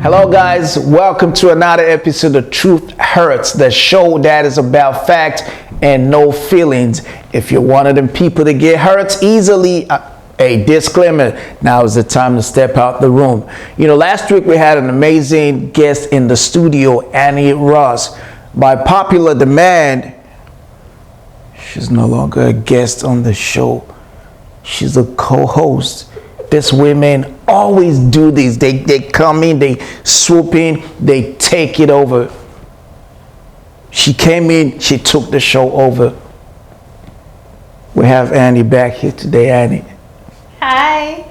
Hello, guys. Welcome to another episode of Truth Hurts, the show that is about fact and no feelings. If you're one of them people that get hurt easily, a disclaimer, now is the time to step out the room. You know, last week we had an amazing guest in the studio, Annie Ross. By popular demand, she's no longer a guest on the show. She's a co-host. These women always do this. They come in, they swoop in, they take it over. She came in, she took the show over. We have Annie back here today. Annie. Hi.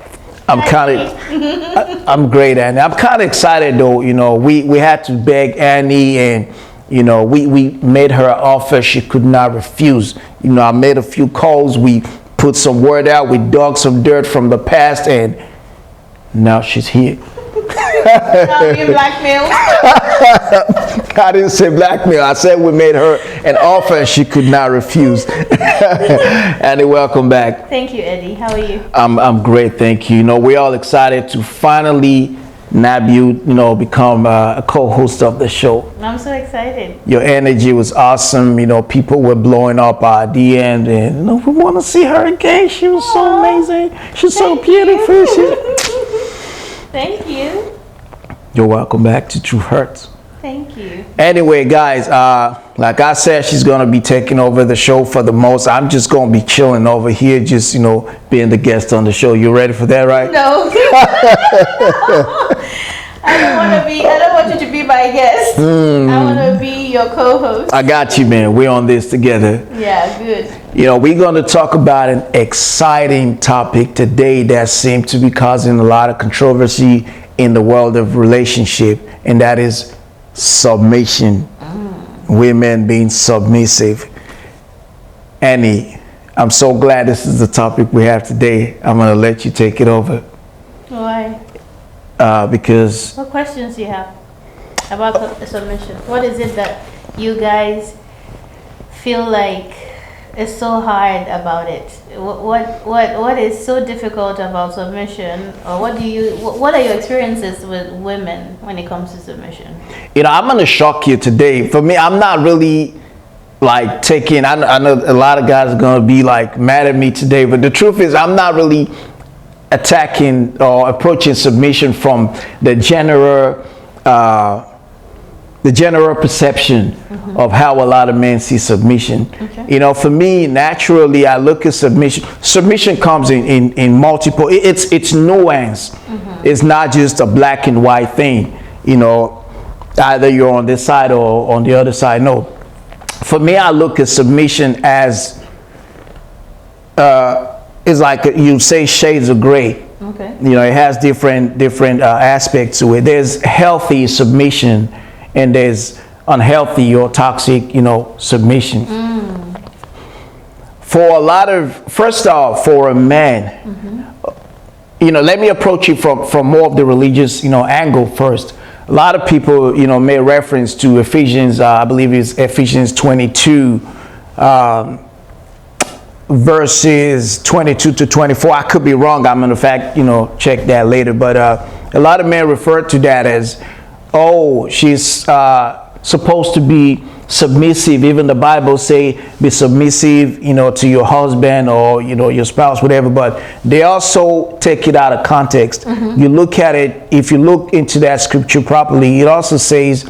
I'm great, Annie. I'm kind of excited though. You know, we had to beg Annie, and you know, we made her an offer she could not refuse. You know, I made a few calls. We put some word out. We dug some dirt from the past, and now she's here. Now you blackmail. I didn't say blackmail. I said we made her an offer and she could not refuse. Annie, welcome back. Thank you, Eddie. How are you? I'm great, thank you. You know, we're all excited to finally nab you, become a co-host of the show. I'm so excited. Your energy was awesome. You know, people were blowing up our DM, and we want to see her again. She was so amazing. She's so beautiful. Thank you. You're welcome back to True Hurts. Thank you. Anyway, guys, like I said, she's going to be taking over the show for the most. I'm just going to be chilling over here, just, being the guest on the show. You ready for that, right? No. I don't want you to be my guest. I want to be your co-host. I got you, man. We're on this together. Yeah, good. You know, we're going to talk about an exciting topic today that seems to be causing a lot of controversy in the world of relationship, and that is submission. Women being submissive. Annie, I'm so glad this is the topic we have today. I'm going to let you take it over. Why? Because... What questions do you have about submission? What is it that you guys feel like is so hard about it? What is so difficult about submission? Or what are your experiences with women when it comes to submission? I'm going to shock you today. For me, I'm not really like taking, I know a lot of guys are going to be like mad at me today, but the truth is I'm not really attacking or approaching submission from the general perception of how a lot of men see submission. Okay. For me, naturally, I look at submission. Submission comes in multiple. It's nuance. It's not just a black and white thing. Either you're on this side or on the other side. No. For me, I look at submission as it's like you say shades of gray. Okay. It has different aspects to it. There's healthy submission, and there's unhealthy or toxic, submission. First off, for a man, let me approach it from more of the religious, angle first. A lot of people, made reference to Ephesians, I believe it's Ephesians 22, verses 22 to 24. I could be wrong. I'm going to check that later. But a lot of men refer to that as, she's supposed to be submissive. Even the Bible say be submissive, to your husband or, your spouse, whatever. But they also take it out of context. You look at it, if you look into that scripture properly, it also says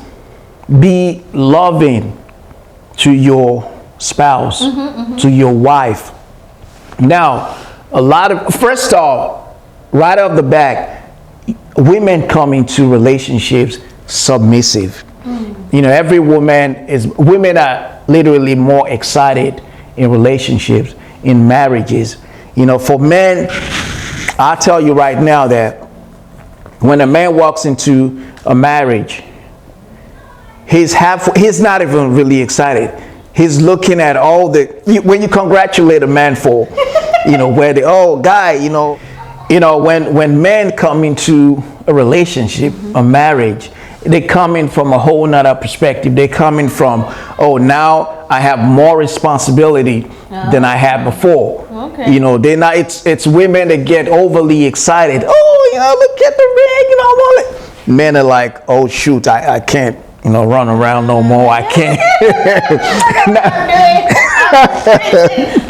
be loving to your spouse, to your wife. Now, first off, right off the back, women come into relationships submissive. Every women are literally more excited in relationships, in marriages. For men, I'll tell you right now that when a man walks into a marriage, he's not even really excited. He's looking at all when you congratulate a man for, where when men come into a relationship, a marriage, they come in from a whole nother perspective. They come in from, now I have more responsibility than I had before. Okay. They're not. It's women that get overly excited. Look at the ring. Men are like, oh shoot, I can't, run around no more. I can't.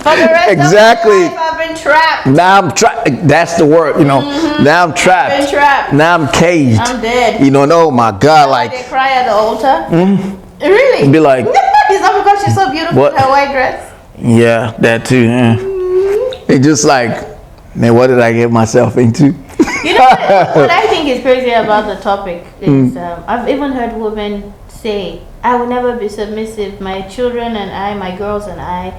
For the rest Exactly. of my life, I've been trapped. Now I'm trapped. That's the word, Now I'm trapped. I've been trapped. Now I'm caged. I'm dead. Oh my God, like. They cry at the altar. Really? Be like, it's not because she's so beautiful what? in her white dress. Yeah, that too. Yeah. It's just like, man, what did I get myself into? What I think is crazy about the topic is I've even heard women say, I will never be submissive. My children and I, my girls and I,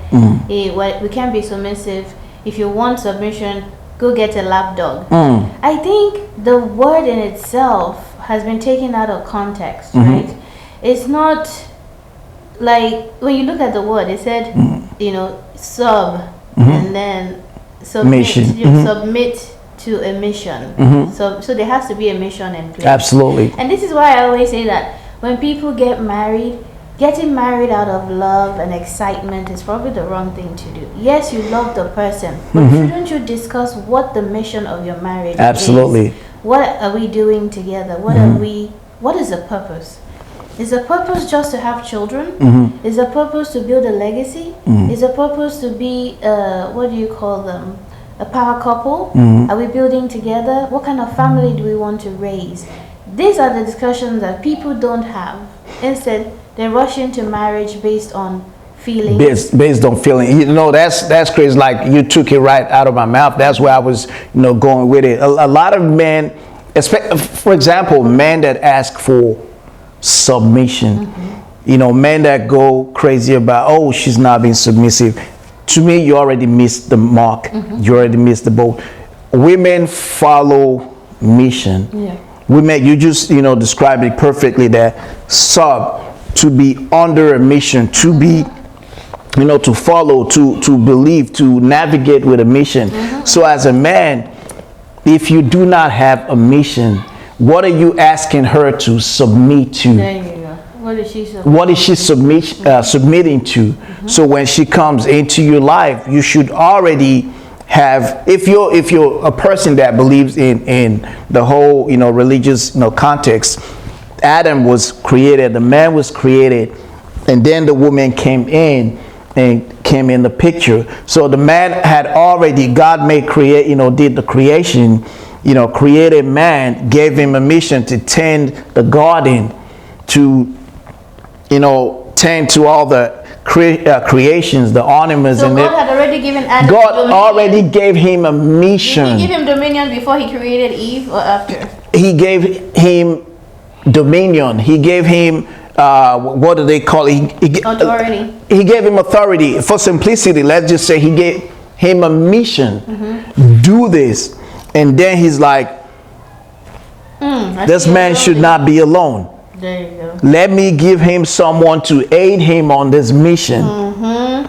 we can't be submissive. If you want submission, go get a lap dog. I think the word in itself has been taken out of context, right? It's not like when you look at the word, it said, sub and then submit, submit to a mission. So there has to be a mission in place. Absolutely. And this is why I always say that when people get married, getting married out of love and excitement is probably the wrong thing to do. Yes, you love the person, but shouldn't you discuss what the mission of your marriage Absolutely. is? What are we doing together? What is the purpose? Is the purpose just to have children? Is the purpose to build a legacy? Is the purpose to be what do you call them? A power couple? Are we building together? What kind of family do we want to raise? These are the discussions that people don't have. Instead, they rush into marriage based on feelings. Based on feeling. That's crazy. Like, you took it right out of my mouth. That's where I was, going with it. A lot of men, for example, men that ask for submission, men that go crazy about, oh, she's not being submissive. To me, you already missed the mark. You already missed the boat. Women follow mission. Yeah. Women, you just described it perfectly. That sub, to be under a mission, to be to follow, to believe, to navigate with a mission. So as a man, if you do not have a mission, what are you asking her to submit to? There you go. What is she submitting to? So when she comes into your life, you should already have, if you're a person that believes in the whole religious context, Adam was created, the man was created, and then the woman came in the picture. So the man had already, God did the creation, created man, gave him a mission to tend the garden, to tend to all the creations, the ornaments. So and God had already given Adam God dominion. already gave him a mission. Did he give him dominion before he created Eve or after? He gave him dominion. He gave him what do they call it? Authority. He gave him authority. For simplicity, let's just say he gave him a mission. Do this. And then he's like, this man should not be alone. There you go. Let me give him someone to aid him on this mission.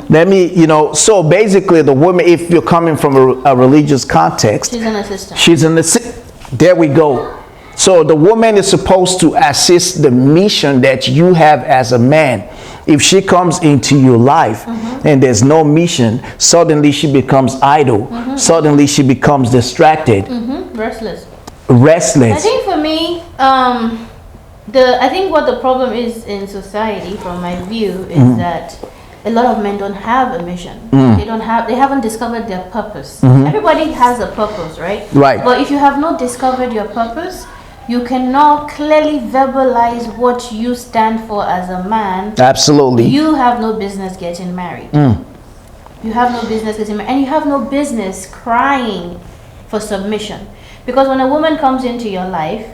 Let me, so basically the woman, if you're coming from a religious context, She's an assistant. she's an assistant. There we go. So the woman is supposed to assist the mission that you have as a man. If she comes into your life and there's no mission, suddenly she becomes idle. Suddenly she becomes distracted. Restless. Restless. I think for me, I think what the problem is in society, from my view, is that a lot of men don't have a mission. They haven't discovered their purpose. Everybody has a purpose, right? Right. But if you have not discovered your purpose, you cannot clearly verbalize what you stand for as a man. Absolutely. You have no business getting married. You have no business getting married, and you have no business crying for submission. Because when a woman comes into your life,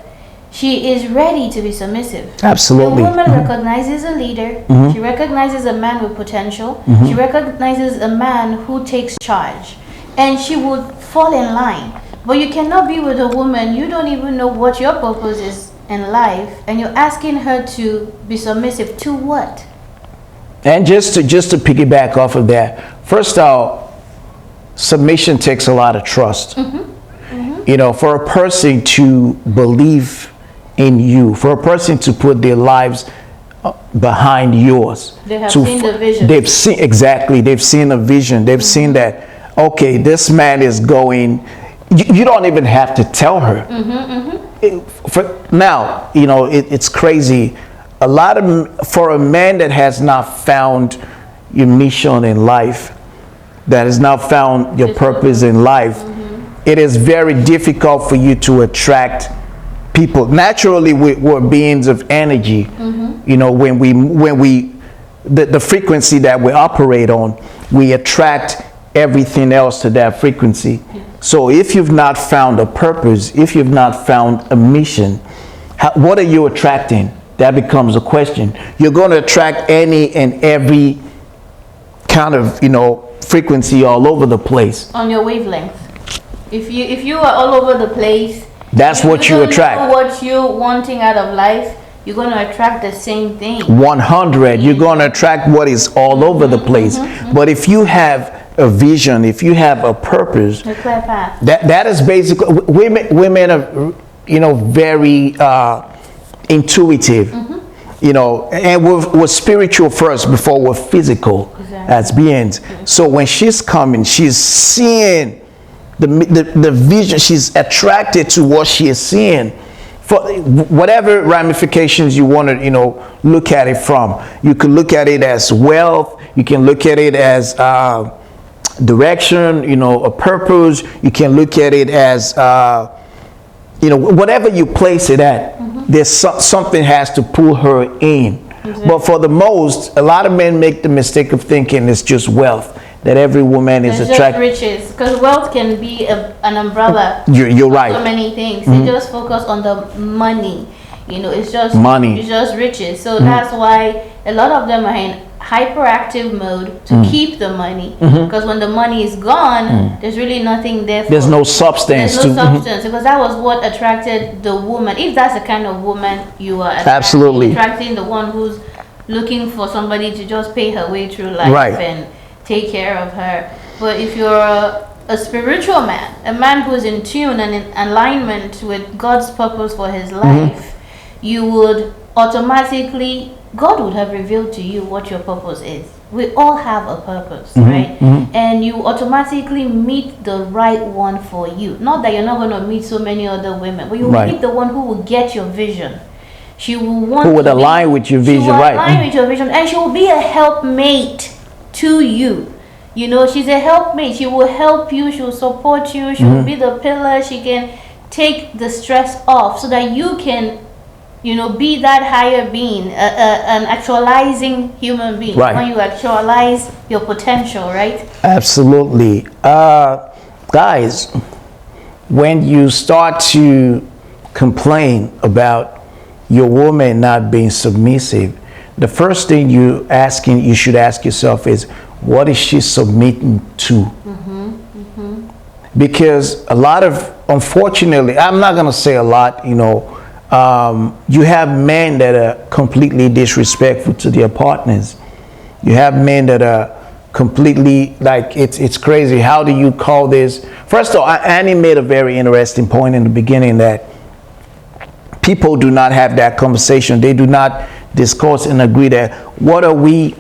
she is ready to be submissive. Absolutely. The woman recognizes a leader. She recognizes a man with potential. She recognizes a man who takes charge. And she would fall in line. But you cannot be with a woman, you don't even know what your purpose is in life, and you're asking her to be submissive to what? And just to piggyback off of that, first off, submission takes a lot of trust. For a person to believe in you, for a person to put their lives behind yours. They have seen the vision. They've seen a vision. They've seen that, okay, this man is going, you don't even have to tell her. Now, it's crazy. A lot of, for a man that has not found your mission in life, that has not found your purpose in life, it is very difficult for you to attract people. Naturally, we're beings of energy. When the frequency that we operate on, we attract everything else to that frequency. So if you've not found a purpose, if you've not found a mission, what are you attracting? That becomes a question. You're going to attract any and every kind of, frequency all over the place. On your wavelength. If you are all over the place, that's what you attract. Know what you're wanting out of life, you're going to attract the same thing. 100. You're going to attract what is all over the place. But if you have a vision, if you have a purpose, a clear path. That is basically, women are, very intuitive, and we're spiritual first before we're physical as beings. So when she's coming, she's seeing the vision, she's attracted to what she is seeing. For whatever ramifications you want to, look at it from. You can look at it as wealth. You can look at it as direction, a purpose. You can look at it as, whatever you place it at, there's something has to pull her in. But for the most, a lot of men make the mistake of thinking it's just wealth, that every woman is attracted. Just riches, because wealth can be an umbrella. You're right. So many things. They just focus on the money. It's just money. It's just riches. So that's why a lot of them are in hyperactive mode to keep the money, because when the money is gone, there's really nothing there for. There's no substance. There's no substance, because that was what attracted the woman. If that's the kind of woman you are absolutely attracting, the one who's looking for somebody to just pay her way through life and take care of her. But if you're a spiritual man, a man who's in tune and in alignment with God's purpose for his life, you would automatically, God would have revealed to you what your purpose is. We all have a purpose, right? And you automatically meet the right one for you. Not that you're not going to meet so many other women, but you will meet the one who will get your vision. She will want who would align with your vision, right? Align with your vision, and she will be a helpmate to you. She's a helpmate. She will help you. She will support you. She will be the pillar. She can take the stress off so that you can, be that higher being, an actualizing human being. Right. When you actualize your potential, right? Absolutely. Guys, when you start to complain about your woman not being submissive, the first thing you should ask yourself is, what is she submitting to? Because a lot of, unfortunately, I'm not going to say a lot, you have men that are completely disrespectful to their partners. You have men that are completely, like, it's crazy. How do you call this? First of all, Annie made a very interesting point in the beginning, that people do not have that conversation. They do not discuss and agree that what are we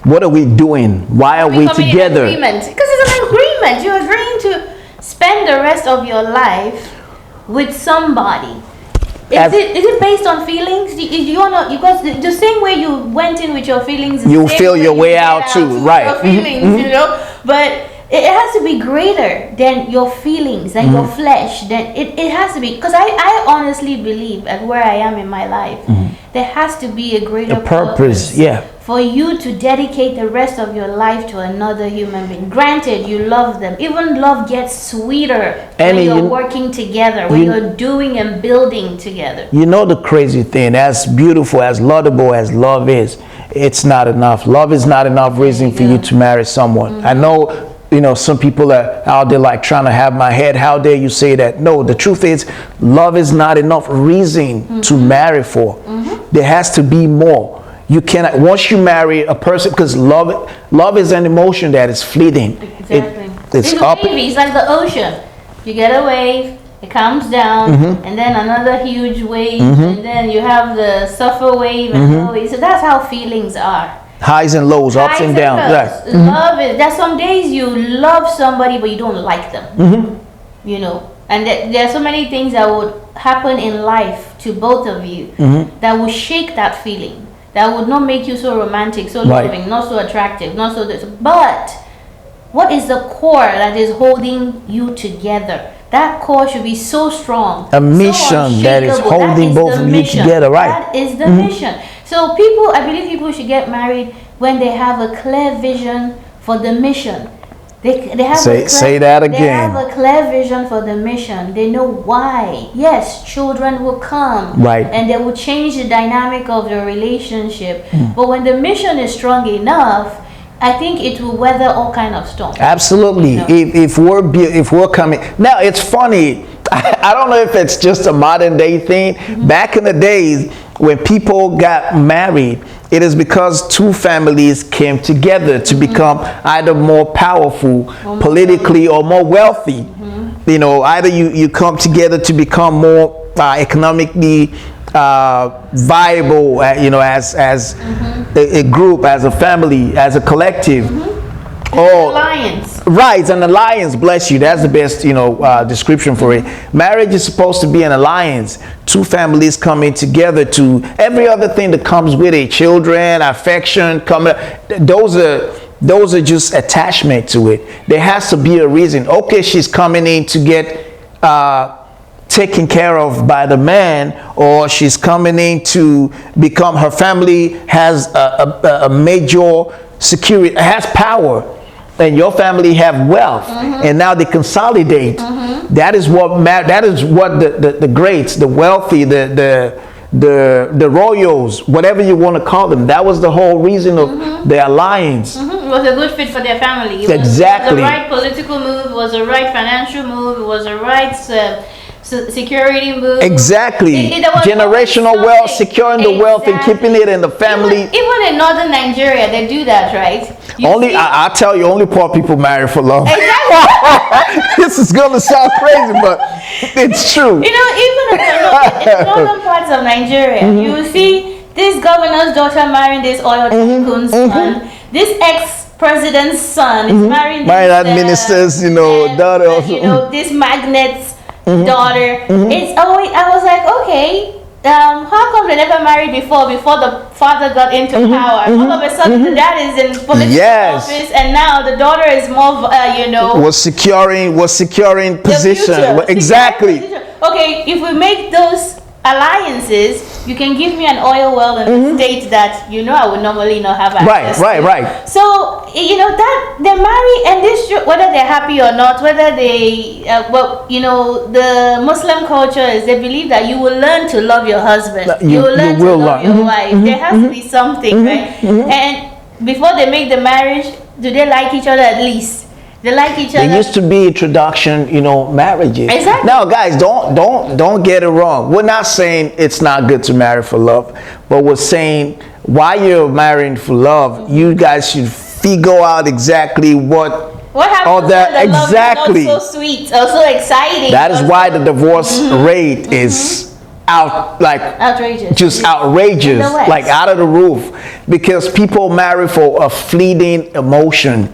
doing? Why are we together? Because it's an agreement. You're agreeing to spend the rest of your life with somebody. Is it based on feelings? You wanna, because the same way you went in with your feelings, you feel your way out too, right? Your feelings, but it has to be greater than your feelings, than your flesh. Then it has to be, because I honestly believe at where I am in my life, there has to be a greater purpose. For you to dedicate the rest of your life to another human being. Granted, you love them. Even love gets sweeter when you're working together, when you're doing and building together. The crazy thing, as beautiful, as laudable as love is, it's not enough. Love is not enough reason for you to marry someone. I know, some people are out there like trying to have my head. How dare you say that? No, the truth is, love is not enough reason to marry for. There has to be more. You cannot, once you marry a person, because love is an emotion that is fleeting. Exactly. It's like the ocean. You get a wave, it comes down, and then another huge wave, and then you have the suffer wave and low wave. So that's how feelings are. Highs and lows, ups and downs. Love is, there's some days you love somebody but you don't like them. you know, and there are so many things that would happen in life to both of you that would shake that feeling, that would not make you so romantic, so loving, not so attractive, not so this. But what is the core that is holding you together? That core should be so strong. A mission that is holding both of you together, right? That is the mission. So I believe people should get married when they have a clear vision for the mission. They have say that again. They have a clear vision for the mission. They know why. Yes, children will come, right, and they will change the dynamic of the relationship. But when the mission is strong enough, I think it will weather all kind of storms. Absolutely. You know? If we're coming now, it's funny. I don't know if it's just a modern day thing. Back in the days when people got married, it is because two families came together to become either more powerful politically or more wealthy. You know, either you come together to become more economically viable, you know, as a group, as a family, as a collective. Or alliance. Right, it's an alliance, bless you. That's the best, you know, description for it. Marriage is supposed to be an alliance. Two families coming together to every other thing that comes with it. Children, affection, those are just attachment to it. There has to be a reason. Okay, she's coming in to get taken care of by the man, or she's coming in to become, her family has a major security, has power, and your family have wealth, and now they consolidate. That is what the greats, the wealthy, the royals, whatever you want to call them, that was the whole reason of the alliance. It was a good fit for their family. It was the right political move, it was the right financial move, it was the right security move. Exactly. Generational wealth, securing the wealth and keeping it in the family. Even in northern Nigeria, they do that, right? I tell you, only poor people marry for love. Exactly. This is going to sound crazy, but it's true. You know, even in northern parts of Nigeria, you will see this governor's daughter marrying this oil tycoon's son. This ex-president's son is marrying that minister's, you know, daughter. You know, this magnet's daughter. It's always, I was like, okay, how come they never married before the father got into power? All of a sudden the dad is in political office, and now the daughter is more, you know, was securing position. Exactly. Okay, if we make those alliances, you can give me an oil well in the state that, you know, I would normally not have access to. Right. So, you know, that they marry, and this, whether they're happy or not, whether they, well, you know, the Muslim culture is they believe that you will learn to love your husband. You will learn to love your wife. There has to be something, right? And before they make the marriage, do they like each other at least? They like each other. There used to be introduction, you know, marriages. Exactly. Now, guys, don't get it wrong. We're not saying it's not good to marry for love, but we're saying while you're marrying for love, you guys should figure out exactly what happens all that when the exactly. love is not so sweet or so exciting. That is why the divorce rate is outrageous, just outrageous, like out of the roof, because people marry for a fleeting emotion.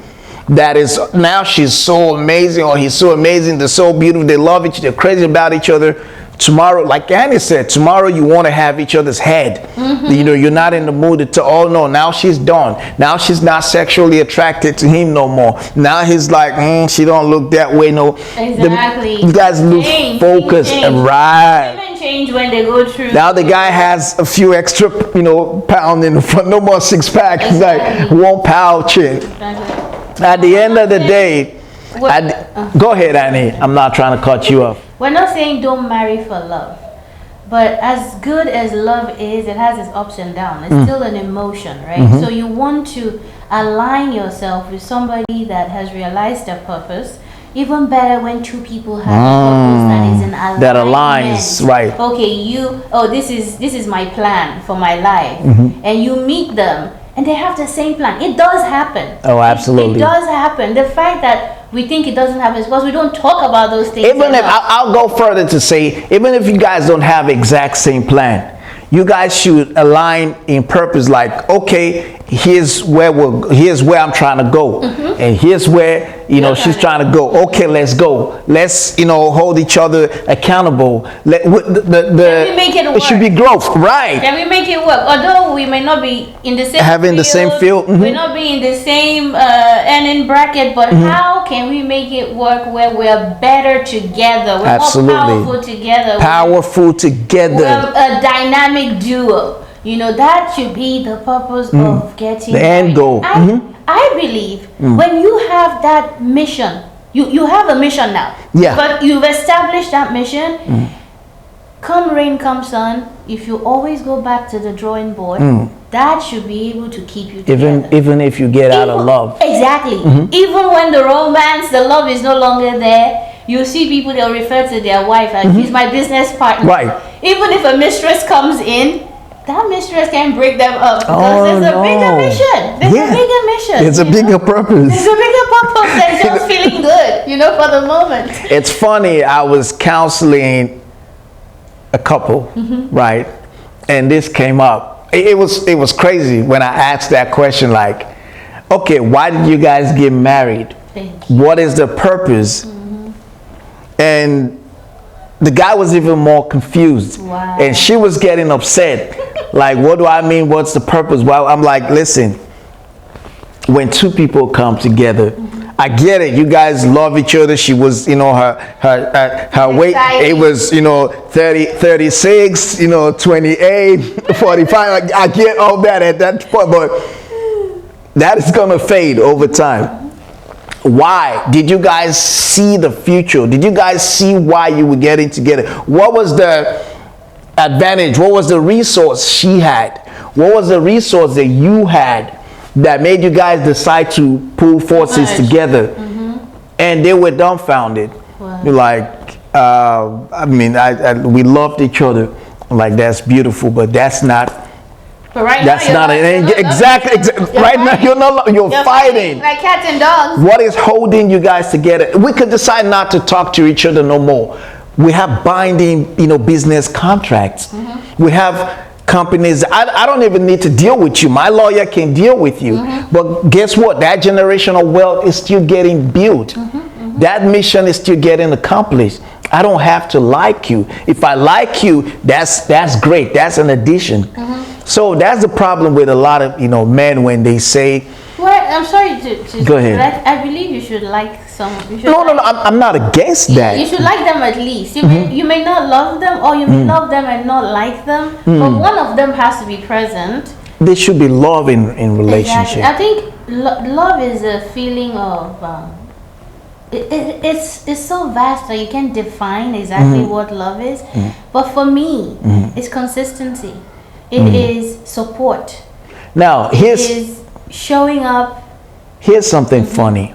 That is, now she's so amazing, or he's so amazing, they're so beautiful, they love each other, they're crazy about each other. Tomorrow, like Annie said, tomorrow you want to have each other's head. You know, you're not in the mood to, oh no, now she's done. Now she's not sexually attracted to him no more. Now he's like, she don't look that way, no. Exactly. You guys lose focus. Right. Women change when they go through. Now the guy has a few extra, you know, pound in the front, no more six pack. He's like, one pound chin. At the end of the day, go ahead, Annie. I'm not trying to cut you off. We're not saying don't marry for love, but as good as love is, it has its ups and downs. It's still an emotion, right? So you want to align yourself with somebody that has realized their purpose. Even better when two people have a purpose that is in alignment. That aligns, right? Okay, this is my plan for my life, and you meet them. And they have the same plan. It does happen. Oh, absolutely. It does happen. The fact that we think it doesn't happen is because we don't talk about those things. Even if I'll go further to say, even if you guys don't have exact same plan, you guys should align in purpose. Like, okay, here's where I'm trying to go, and here's where You know, Your she's turn. trying to go. Okay, let's go. Let's, you know, hold each other accountable. Can we make it it should be work? growth, right? Can we make it work? Although we may not be in the same Having the same field, mhm. we not be in the same earning bracket, but how can we make it work where we're better together? We're Absolutely. more powerful together. Powerful We're together. a dynamic duo. You know, that should be the purpose of getting The end married. goal. I believe when you have that mission, you have a mission now. Yeah. But you've established that mission. Come rain, come sun, if you always go back to the drawing board, that should be able to keep you together. Even if you get out of love. Exactly. Even when the romance, the love is no longer there, you see people, they'll refer to their wife as she's my business partner. Right. Even if a mistress comes in, that mistress can break them up because there's a bigger mission. There's a bigger mission. There's a you know? bigger purpose. There's a bigger purpose than just feeling good, you know, for the moment. It's funny, I was counseling a couple, right? And this came up. It was crazy when I asked that question, like, okay, why did you guys get married? Thank you. What is the purpose? And the guy was even more confused. Wow. And she was getting upset. Like, what do I mean? What's the purpose? Well, I'm like, listen, when two people come together, I get it. You guys love each other. She was, you know, her weight, it was, you know, 36, you know, 28, 45. I get all that at that point, but that is going to fade over time. Why? Did you guys see the future? Did you guys see why you were getting together? What was the advantage? What was the resource she had? What was the resource that you had that made you guys decide to pull forces together? And they were dumbfounded. Wow. You're like, I mean, we loved each other. I'm like, that's beautiful, but that's not. But right That's now, not an exactly. Right now, you're fighting. like cats and dogs. What is holding you guys together? We could decide not to talk to each other no more. We have binding, you know, business contracts. We have companies. I don't even need to deal with you. My lawyer can deal with you. But guess what? That generational wealth is still getting built. That mission is still getting accomplished. I don't have to like you. If I like you, that's great. That's an addition. So that's the problem with a lot of, you know, men when they say. Well, I'm sorry to Go ahead. but I believe you should like someone. No, I'm not against that. You should like them at least. You may not love them, or you may love them and not like them, but one of them has to be present. There should be love in relationship. Exactly. I think love is a feeling of. It's so vast that you can't define exactly what love is. But for me, it's consistency. It is support. Now, It is showing up. Here's something funny.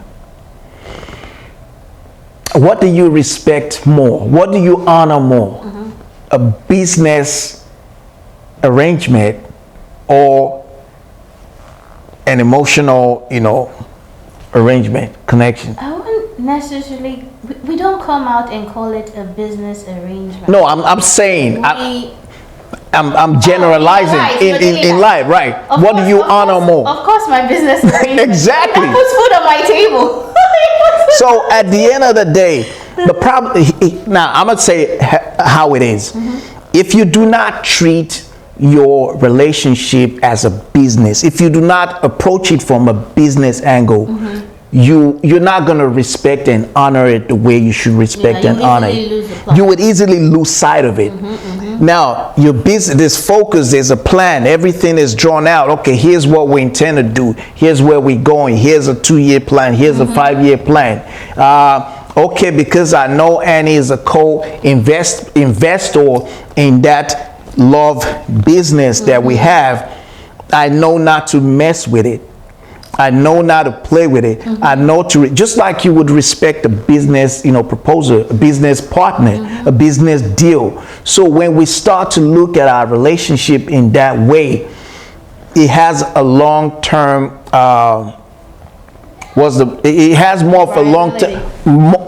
What do you respect more? What do you honor more? A business arrangement or an emotional, you know, arrangement, connection? I wouldn't necessarily. We don't come out and call it a business arrangement. No, I'm saying I'm generalizing in life, right? What do you honor more? Of course, my business arrangement. Exactly. That puts food on my table. So at the end of the day, the problem, now I'm going to say how it is. If you do not treat your relationship as a business, if you do not approach it from a business angle, you're not going to respect and honor it the way you should respect and honor it. You would easily lose sight of it. Now, your business, there's focus, there's a plan, everything is drawn out. Okay, here's what we intend to do. Here's where we're going. Here's a 2-year plan. Here's a 5-year plan. Okay, because I know Annie is a co-investor in that love business that we have, I know not to mess with it. I know not to play with it. I know to, just like you would respect a business, you know, proposal, a business partner, a business deal. So when we start to look at our relationship in that way, it has a long-term it has more of a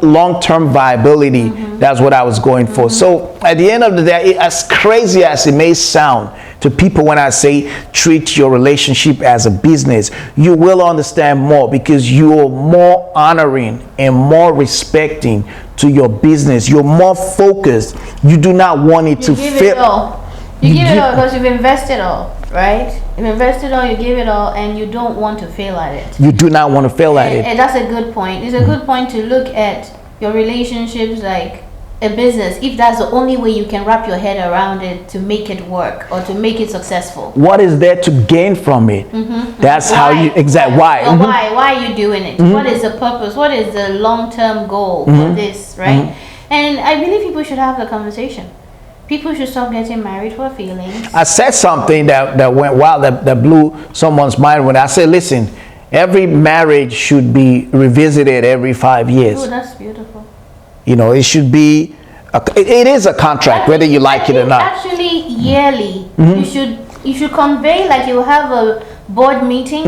long-term viability. That's what I was going for. So at the end of the day, as crazy as it may sound to people when I say treat your relationship as a business, you will understand more because you're more honoring and more respecting to your business. You're more focused. You do not want it to fail. You give it all because you've invested all, right? You've invested all, you give it all, and you don't want to fail at it. You do not want to fail at it. And that's a good point. It's a good point to look at your relationships like a business, if that's the only way you can wrap your head around it to make it work or to make it successful. What is there to gain from it? That's how you, exactly, why? Why are you doing it? What is the purpose? What is the long-term goal for this, right? And I believe people should have the conversation. People should stop getting married for feelings. I said something that went wild, that blew someone's mind when I said, listen, every marriage should be revisited every 5 years. Oh, that's beautiful. You know, it should be, it is a contract, whether you like it or not. Actually, yearly, you should convey, like you have a board meeting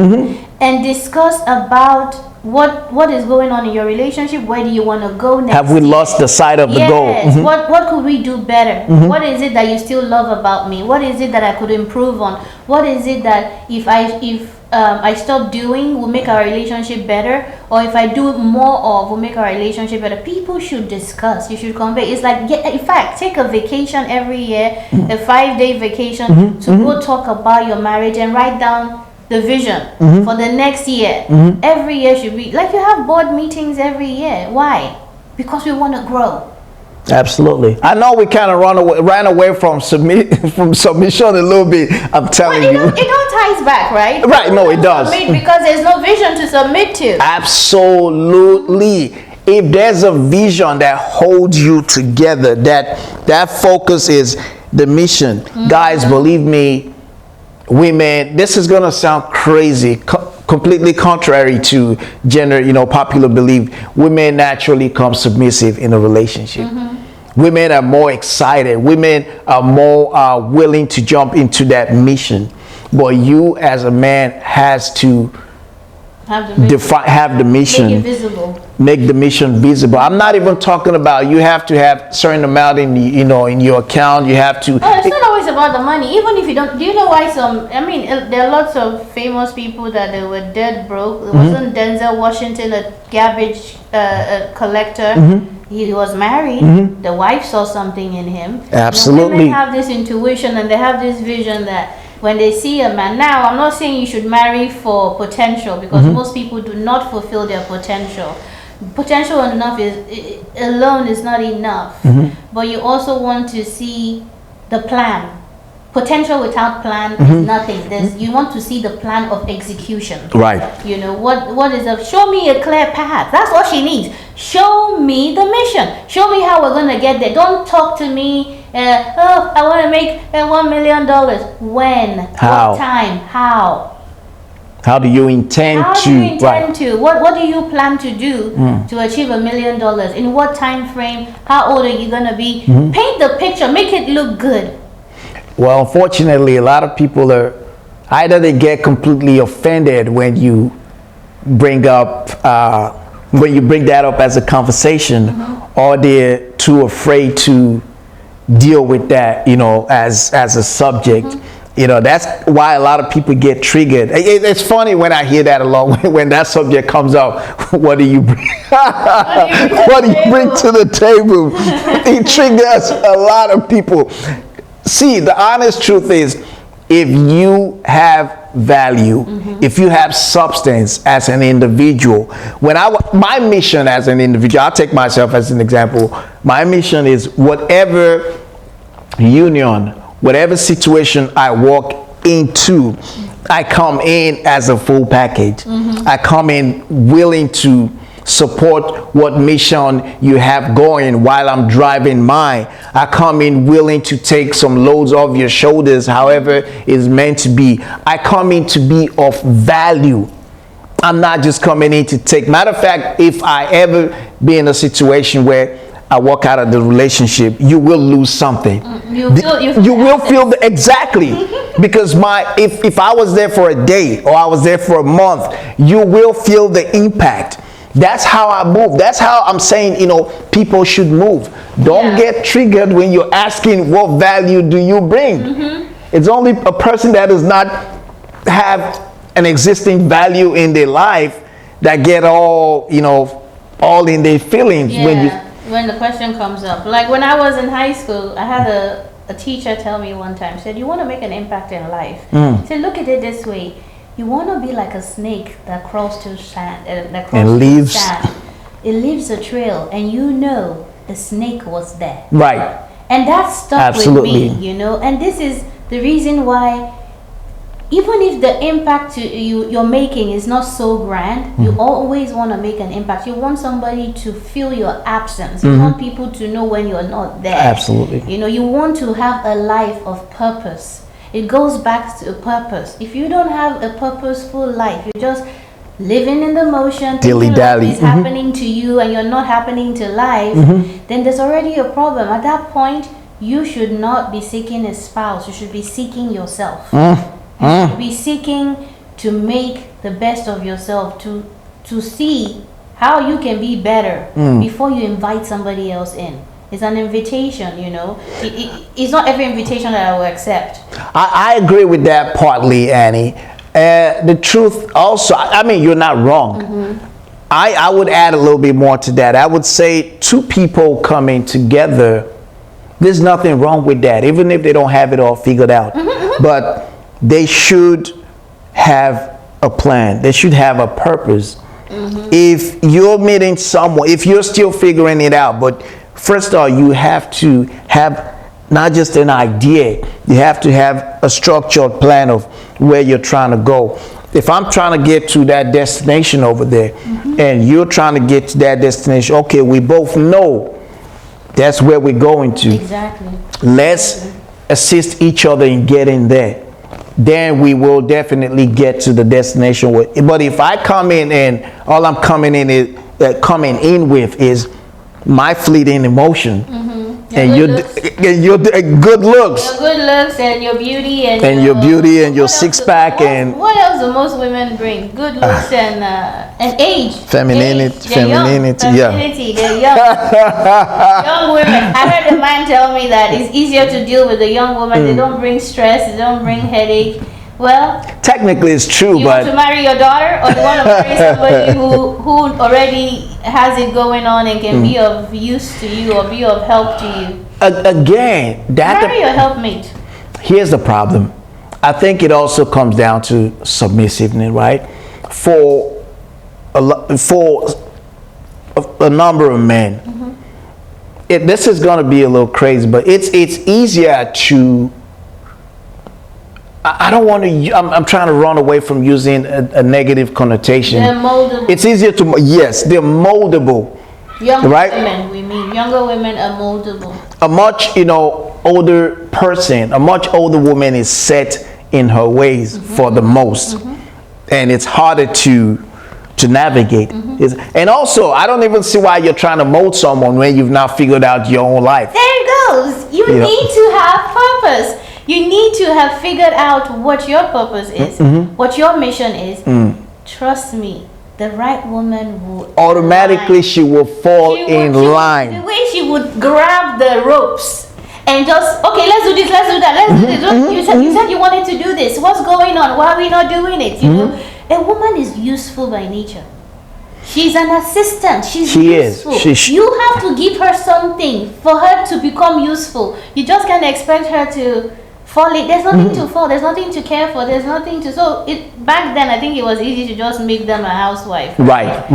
and discuss about what is going on in your relationship. Where do you want to go next? Have we lost the sight of the goal? What could we do better? What is it that you still love about me? What is it that I could improve on? What is it that if I stop doing will make our relationship better, or if I do more of will make our relationship better? People should discuss. You should convey. It's like, in fact, take a vacation every year, a 5-day vacation to go talk about your marriage and write down the vision for the next year. Every year should be like you have board meetings every year. Why? Because we want to grow. Absolutely. I know we kind of ran away from submission a little bit. I'm telling you. It all ties back, right? Right. No, it does. Because there's no vision to submit to. Absolutely. If there's a vision that holds you together, that focus is the mission. Guys, believe me, women, this is going to sound crazy, completely contrary to gender, popular belief. Women naturally come submissive in a relationship. Women are more excited. Women are more willing to jump into that mission. But you as a man has to have the mission. Make it visible. Make the mission visible. I'm not even talking about you have to have certain amount in in your account. You have to. Oh, it's not always about the money. Even if you don't, do you know why there are lots of famous people that they were dead broke. Wasn't Denzel Washington a garbage collector? He was married. The wife saw something in him. Absolutely. Women have this intuition and they have this vision that when they see a man, now I'm not saying you should marry for potential, because most people do not fulfill their potential. Potential alone is not enough, but you also want to see the plan. Potential without plan is nothing. You want to see the plan of execution. Right. What is up? Show me a clear path. That's what she needs. Show me the mission. Show me how we're going to get there. Don't talk to me. I want to make $1 million. When? How? What time? How? How do you intend to? What do you plan to do to achieve $1 million? In what time frame? How old are you going to be? Paint the picture. Make it look good. Well, unfortunately, a lot of people are either they get completely offended when you bring up that up as a conversation, or they're too afraid to deal with that, as a subject. That's why a lot of people get triggered. It's funny when I hear that a lot, when that subject comes up. What do you bring? What do you bring to the table? It triggers a lot of people. See, the honest truth is, if you have value, if you have substance as an individual, my mission as an individual, I'll take myself as an example. My mission is whatever union, whatever situation I walk into, I come in as a full package. I come in willing to support what mission you have going while I'm driving mine. I come in willing to take some loads off your shoulders, however it's meant to be. I come in to be of value. I'm not just coming in to take. Matter of fact, if I ever be in a situation where I walk out of the relationship, you will lose something. You will feel exactly. Because if I was there for a day or I was there for a month, you will feel the impact. That's how I move. That's how I'm saying, people should move. Don't get triggered when you're asking what value do you bring. It's only a person that does not have an existing value in their life that get all in their feelings when the question comes up. Like when I was in high school, I had a teacher tell me one time, said, you want to make an impact in life. He said, look at it this way. You want to be like a snake that crawls to sand, and leaves. Sand. It leaves a trail, and the snake was there. Right. And that stuck with me, And this is the reason why, even if the impact you're making is not so grand, you always want to make an impact. You want somebody to feel your absence. You want people to know when you're not there. Absolutely. You want to have a life of purpose. It goes back to a purpose. If you don't have a purposeful life, you're just living in the motion, dilly-dally, is happening to you and you're not happening to life, then there's already a problem. At that point, you should not be seeking a spouse. You should be seeking yourself. You should be seeking to make the best of yourself, to see how you can be better before you invite somebody else in. It's an invitation, It's not every invitation that I will accept. I agree with that partly, Annie. The truth also, you're not wrong. I would add a little bit more to that. I would say two people coming together, there's nothing wrong with that, even if they don't have it all figured out. But they should have a plan. They should have a purpose. If you're meeting someone, if you're still figuring it out, but first of all, you have to have not just an idea, you have to have a structured plan of where you're trying to go. If I'm trying to get to that destination over there, and you're trying to get to that destination, okay, we both know that's where we're going to. Exactly. Let's assist each other in getting there. Then we will definitely get to the destination. But if I come in and all I'm coming in with is my fleeting emotion, and your good looks, and your beauty and your six pack and what else do most women bring? Good looks and age, femininity. They're young. Young women. I heard a man tell me that it's easier to deal with a young woman. They don't bring stress. They don't bring headache. Well, technically it's true, you but want to marry your daughter, or you want to marry somebody who already has it going on and can be of use to you or be of help to you. Again, marry your helpmate. Here's the problem. I think it also comes down to submissiveness, right? For a number of men, this is going to be a little crazy, but it's easier to. I don't want to. I'm trying to run away from using a negative connotation. They're moldable. It's easier to. Yes, they're moldable. Younger women, younger women are moldable. A much older person, a much older woman is set in her ways for the most, and it's harder to navigate. And also, I don't even see why you're trying to mold someone when you've not figured out your own life. There it goes. You need to have purpose. You need to have figured out what your purpose is, what your mission is. Trust me, the right woman will automatically she will fall in line. The way she would grab the ropes and just, okay, let's do this, let's do that, let's do this. You said you wanted to do this. What's going on? Why are we not doing it? A woman is useful by nature. She's an assistant. She useful. Is. You have to give her something for her to become useful. You just can't expect her to fall in. There's nothing to fall. There's nothing to care for. There's nothing to. So back then, I think it was easy to just make them a housewife. Right.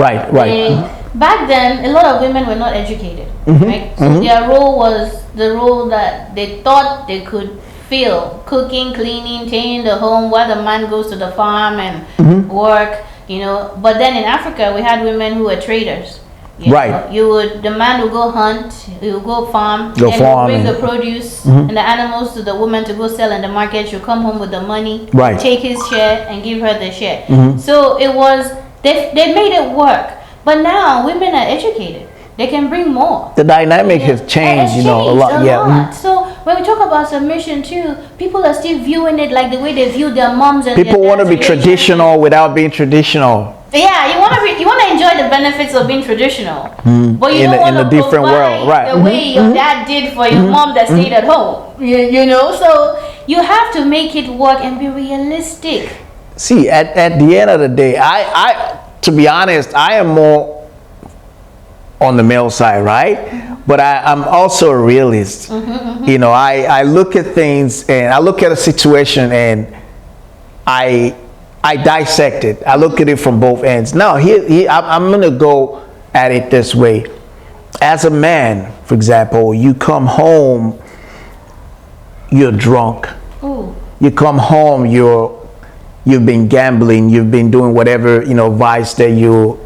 Back then, a lot of women were not educated. Right. So their role was the role that they thought they could fill: cooking, cleaning, tending the home, while the man goes to the farm and work. But then in Africa, we had women who were traders. The man would go hunt, he would go farm, bring the produce and the animals to the woman to go sell in the market. She'll come home with the money, take his share and give her the share. So it was, they made it work. But now women are educated. they can bring more. The dynamic has changed, It's a lot. a Yeah. lot. So when we talk about submission too, people are still viewing it like the way they view their moms and People their want to dads' be relationship. traditional without being traditional. Yeah, you want to enjoy the benefits of being traditional, but you In don't a- want in to a different provide world, right. the way your dad did for your mom that stayed at home. You know, so you have to make it work and be realistic. See, at the end of the day, I to be honest, I am more on the male side, right? But I'm also a realist. I look at things and I look at a situation and I dissect it. I look at it from both ends. Now, I'm going to go at it this way. As a man, for example, you come home, you're drunk. Ooh. You come home, you've been gambling, you've been doing whatever, vice that you're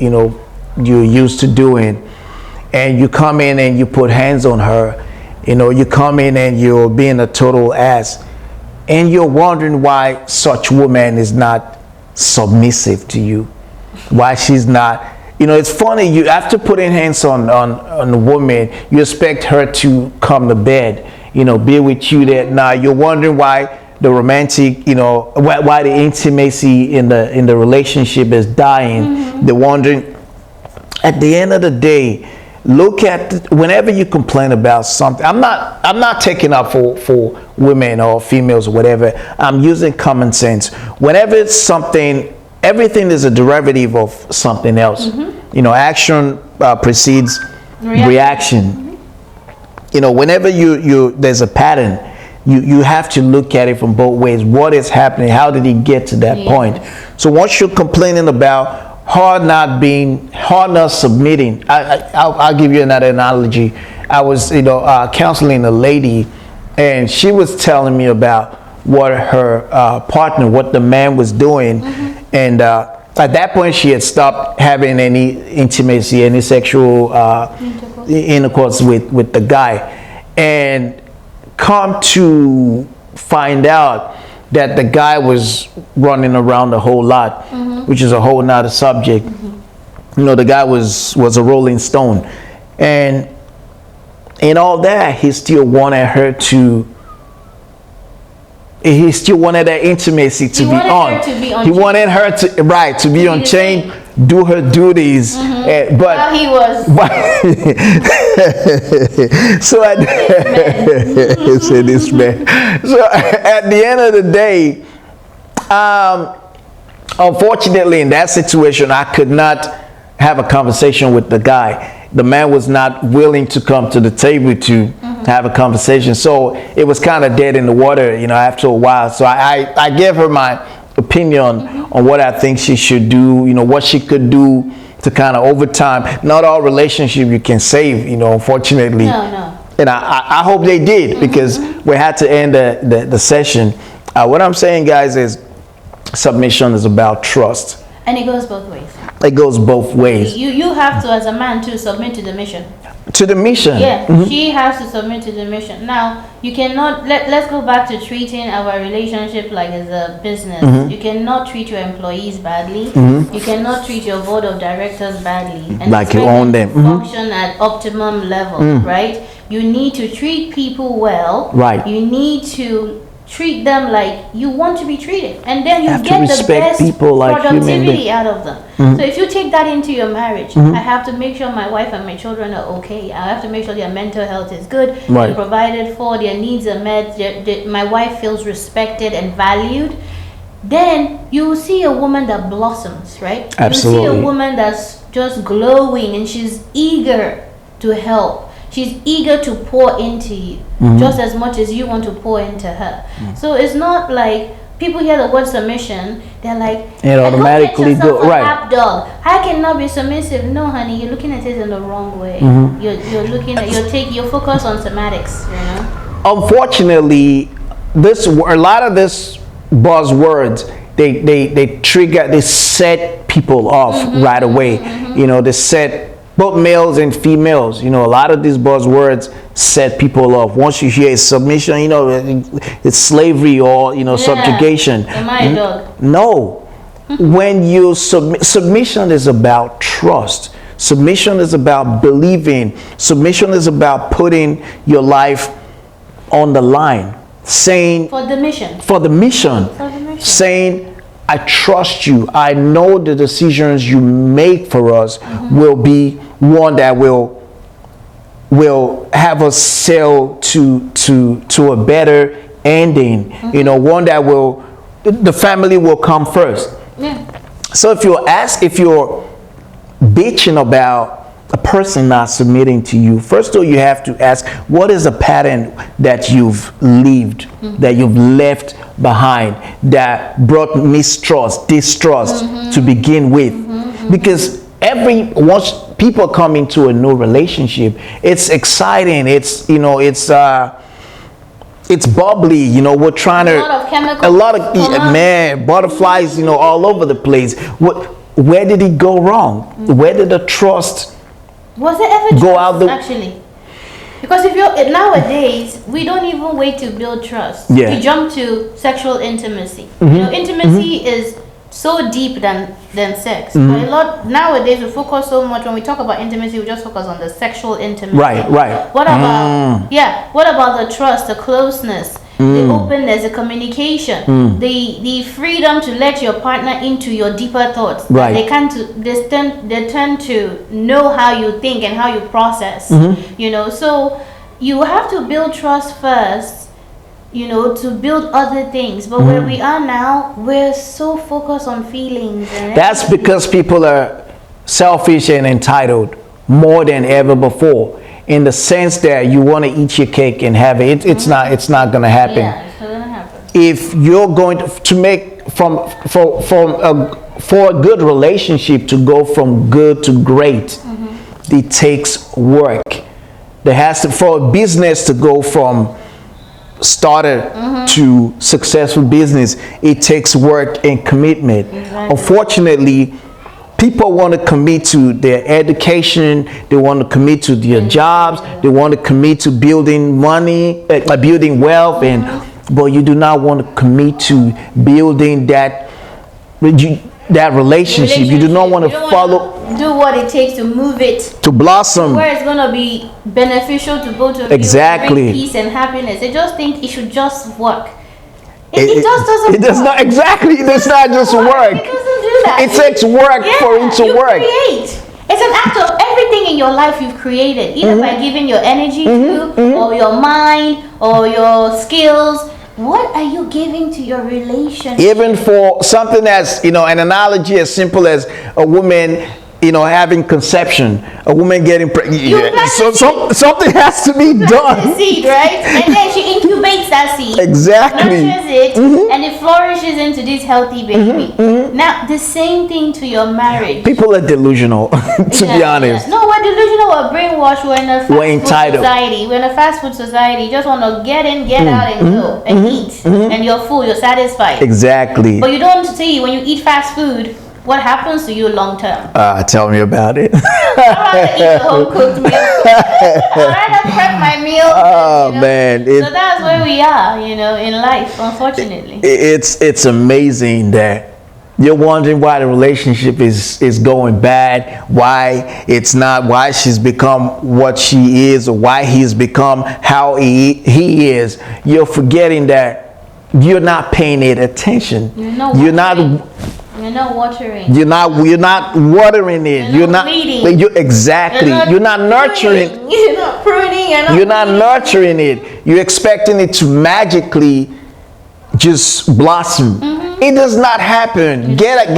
used to doing. And you come in and you put hands on her. You come in and you're being a total ass. And you're wondering why such woman is not submissive to you. Why she's not. It's funny, you after putting hands on a woman, you expect her to come to bed, be with you that night. You're wondering why the romantic, why the intimacy in the relationship is dying. They're wondering. At the end of the day, look at whenever you complain about something. I'm not taking up for women or females or whatever. I'm using common sense. Whenever it's something, everything is a derivative of something else. Action precedes reaction. Whenever there's a pattern, you have to look at it from both ways. What is happening? How did he get to that point? So once you're complaining about her not submitting, I'll give you another analogy. I was counseling a lady, and she was telling me about what her partner, what the man was doing, and at that point she had stopped having any intimacy, any sexual intercourse with the guy, and come to find out that the guy was running around a whole lot, which is a whole nother subject. The guy was a rolling stone, and in all that, he still wanted that intimacy to be on. He wanted her to be on chain, do her duties, but While he was so at this man. So at the end of the day, unfortunately, in that situation, I could not have a conversation with the guy. The man was not willing to come to the table to have a conversation, so it was kind of dead in the water, after a while. So I gave her my opinion on what I think she should do, what she could do to kind of over time. Not all relationship you can save, unfortunately. no. And I hope they did, because we had to end the session. What I'm saying, guys, is submission is about trust. And it goes both ways. It goes both ways. You have to, as a man, to submit to the mission. To the mission. Yeah, she has to submit to the mission. Now, you cannot, let's go back to treating our relationship like as a business. You cannot treat your employees badly. You cannot treat your board of directors badly. And Like you own them. Function at optimum level, right? You need to treat people well. Right. You need to treat them like you want to be treated, and then you Have to get the respect best people like human productivity beings. out of them. So if you take that into your marriage, I have to make sure my wife and my children are okay. I have to make sure their mental health is good, Right. they're provided for, their needs are met, my wife feels respected and valued. Then you will see a woman that blossoms, right? Absolutely. You see a woman that's just glowing and she's eager to help. She's eager to pour into you just as much as you want to pour into her. So it's not like people hear the word submission, they're like, It automatically go right. lapdog. I cannot be submissive. No, honey, you're looking at it in the wrong way. You're looking at your focus on semantics. Unfortunately, a lot of this buzzwords, they trigger, they set people off right away. They set both males and females. A lot of these buzzwords set people off. Once you hear submission, it's slavery or subjugation. Am I a dog? No. When you submission is about trust. Submission is about believing. Submission is about putting your life on the line, saying For the mission. for the mission, For the mission. saying, I trust you. I know the decisions you make for us will be one that will have us sail to a better ending. You know, one that will, the family will come first. Yeah. So if you're bitching about a person not submitting to you, first of all, you have to ask, what is a pattern that you've lived, that you've left behind, that brought mistrust, distrust to begin with? Because once people come into a new relationship, it's exciting. It's, you know, it's bubbly. You know, we're trying to, A lot of chemicals. a lot of man, butterflies, you know, all over the place. Where did it go wrong? Where did the trust Was it ever go trust, out the- actually? Because if you're nowadays, we don't even wait to build trust. Yeah. We jump to sexual intimacy. You know, intimacy is so deep than sex. But a lot nowadays we focus so much when we talk about intimacy, we just focus on the sexual intimacy. Right. What about what about the trust, the closeness, the openness, the communication, the freedom to let your partner into your deeper thoughts? Right. They tend to know how you think and how you process. You know, so you have to build trust first, you know, to build other things. But where we are now, we're so focused on feelings. And That's everything. because people are selfish and entitled more than ever before, in the sense that you want to eat your cake and have it. It's not going to happen. Yeah, it's not gonna happen. If you're going to make for a good relationship to go from good to great, it takes work. There has to, for a business to go from started to successful business, it takes work and commitment. Unfortunately, people want to commit to their education, they want to commit to their jobs, they want to commit to building money, building wealth, but you do not want to commit to building that relationship. You do not want to follow, do what it takes to move it to blossom. where it's gonna be beneficial to both of Exactly. you, bring peace and happiness. They just think it should just work. It just doesn't. It does not, exactly. It does not just work. It doesn't do that. It takes work for it to you work. Create. It's an act of everything in your life you've created, either by giving your energy to, or your mind, or your skills. What are you giving to your relationship? Even for something that's, you know, an analogy as simple as a woman, you know, having conception, a woman getting pregnant. So something has to be The done. seed, right? And then she incubates that seed. Exactly. Nurtures it, and it flourishes into this healthy baby. Now, the same thing to your marriage. People are delusional, to be honest. No, we're delusional, we're brainwashed, we're in a fast We're food entitled. society. We're in a fast food society. You just want to get in, get out, and go and eat. And you're full, you're satisfied. Exactly. But you don't see when you eat fast food, what happens to you long term. Tell me about it. I'd rather eat a home cooked meal. I'd rather prep my meal. Oh, you know? man. So that's where we are, you know, in life, unfortunately. It's amazing that you're wondering why the relationship is going bad, why she's become what she is, or why he's become how he is. You're forgetting that you're not paying it attention. You're not watering. You're not watering it. You're not feeding. Exactly. You're not nurturing. You're not pruning. You're not nurturing it. You're expecting it to magically just blossom. It does not happen. Get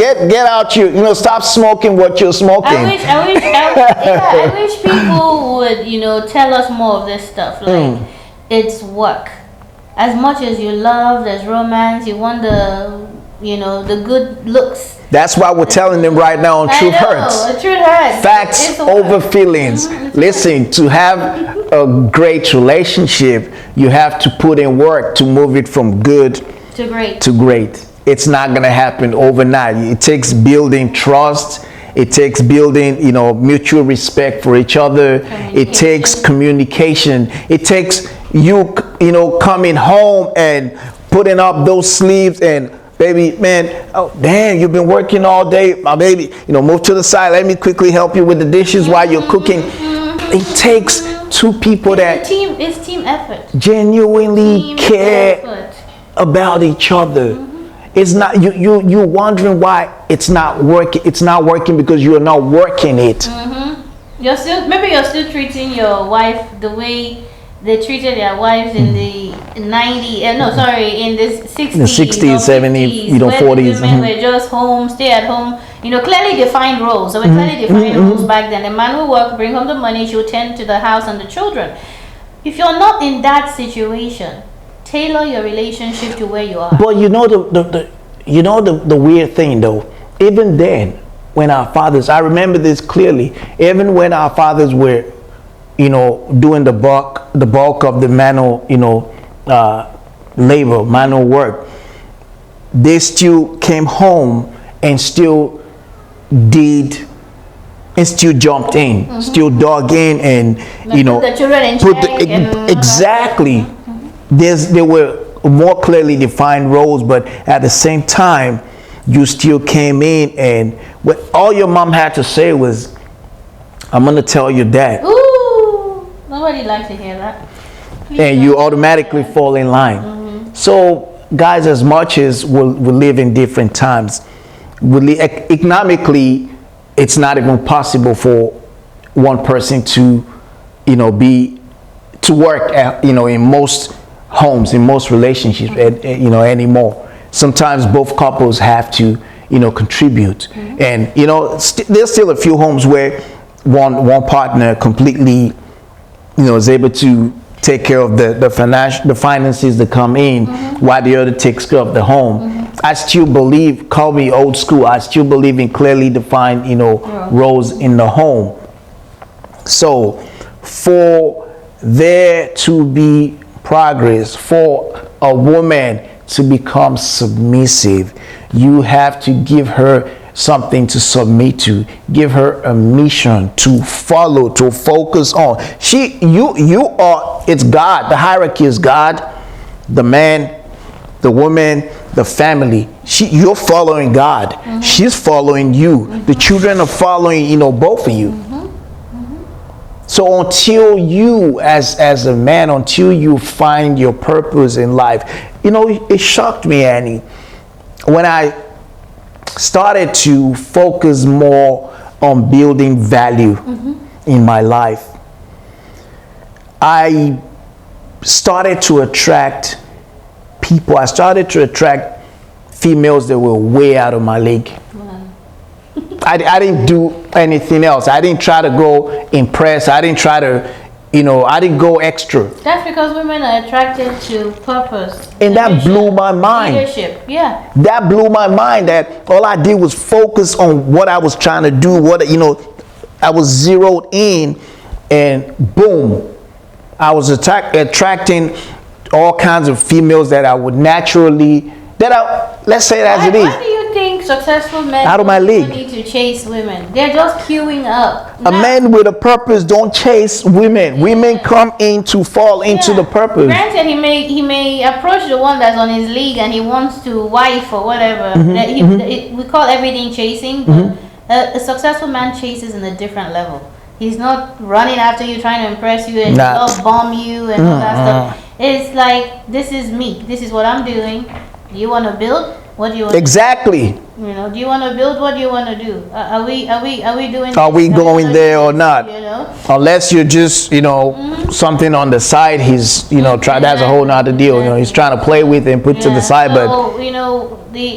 out stop smoking what you're smoking. I wish people would, you know, tell us more of this stuff. Like, it's work. As much as you love, there's romance, you want the good looks. That's why we're telling them right now on Truth Hurts. Truth hurts. Facts It's over work. feelings. Listen, to have a great relationship, you have to put in work to move it from good To great. It's not going to happen overnight. It takes building trust. It takes building, mutual respect for each other. It takes communication. It takes you coming home and putting up those sleeves and Baby, man, oh damn, you've been working all day. My baby, move to the side. Let me quickly help you with the dishes while you're cooking. It takes two people that It's team effort. genuinely Team care effort. about each other. It's not you're wondering why it's not working. It's not working because you're not working it. You're still treating your wife the way they treated their wives in the 90s. In the 60s, In the 60s, 70s, 40s. Women were just home, stay at home. Clearly defined roles. So we clearly defined roles back then. The man will work, bring home the money, she'll tend to the house and the children. If you're not in that situation, tailor your relationship to where you are. But the weird thing though, even then, when our fathers, I remember this clearly, even when our fathers were, doing the bulk of the manual, labor, manual work, they still came home and still jumped in, still dug in, and Put the children in check exactly. There were more clearly defined roles, but at the same time, you still came in, and what all your mom had to say was, "I'm gonna tell your dad." Ooh, nobody likes to hear that. Please and you automatically fall in line. So, guys, as much as we live in different times, economically, it's not even possible for one person to, to work at, in most homes, in most relationships, anymore. Sometimes both couples have to, contribute, and there's still a few homes where one partner completely, is able to take care of the finances that come in, while the other takes care of the home. I still believe, call me old school, I still believe in clearly defined, roles in the home. So for there to be progress, for a woman to become submissive, you have to give her something to submit to, give her a mission to follow, to focus on. It's God. The hierarchy is God, the man, the woman, the family. You're following God. She's following you. The children are following, both of you. So until you, as a man, until you find your purpose in life, it shocked me, Annie, when I started to focus more on building value in my life. I started to attract people. I started to attract females that were way out of my league. I didn't do anything else. I didn't try to go impress. I didn't try to, I didn't go extra. That's because women are attracted to purpose. And that blew my mind. Leadership, yeah. That blew my mind, that all I did was focus on what I was trying to do, I was zeroed in, and boom, I was attracting all kinds of females that I would naturally, let's say it as it is. Why do you think successful men Out of my league. don't need to chase women? They're just queuing up. A man with a purpose don't chase women. Women come in to fall into the purpose. Granted, he may approach the one that's on his league and he wants to wife or whatever. We call everything chasing, but a successful man chases in a different level. He's not running after you trying to impress you and love bomb you and all that stuff. It's like, this is me. This is what I'm doing. Do you want to build? What do you want Exactly. to do? Do you want to build? What do you want to do? Are we doing? Are we going there or not? Unless you're just, something on the side. He's, that's a whole nother deal. He's trying to play with and put to the side. So, but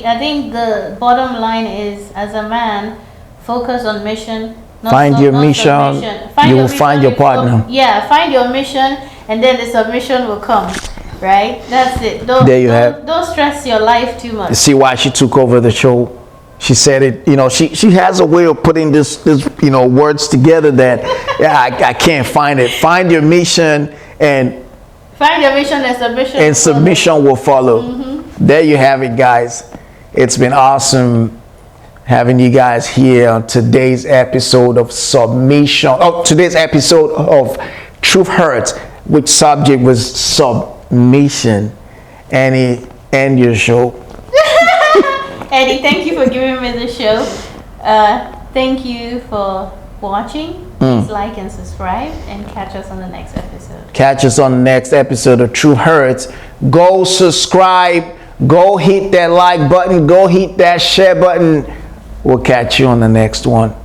I think the bottom line is, as a man, focus on mission. Find your mission. You will find your partner. Find your mission, and then the submission will come. Right? That's it. Don't stress your life too much. You see why she took over the show? She said it, she has a way of putting this words together that I can't find it. Find your mission, and submission will follow. There you have it, guys. It's been awesome having you guys here on today's episode of submission. Today's episode of Truth Hurts, which subject was submission. Annie, end your show. Eddie, thank you for giving me the show. Thank you for watching. Please like and subscribe and catch us on the next episode. Catch us on the next episode of True Hurts. Go subscribe. Go hit that like button. Go hit that share button. We'll catch you on the next one.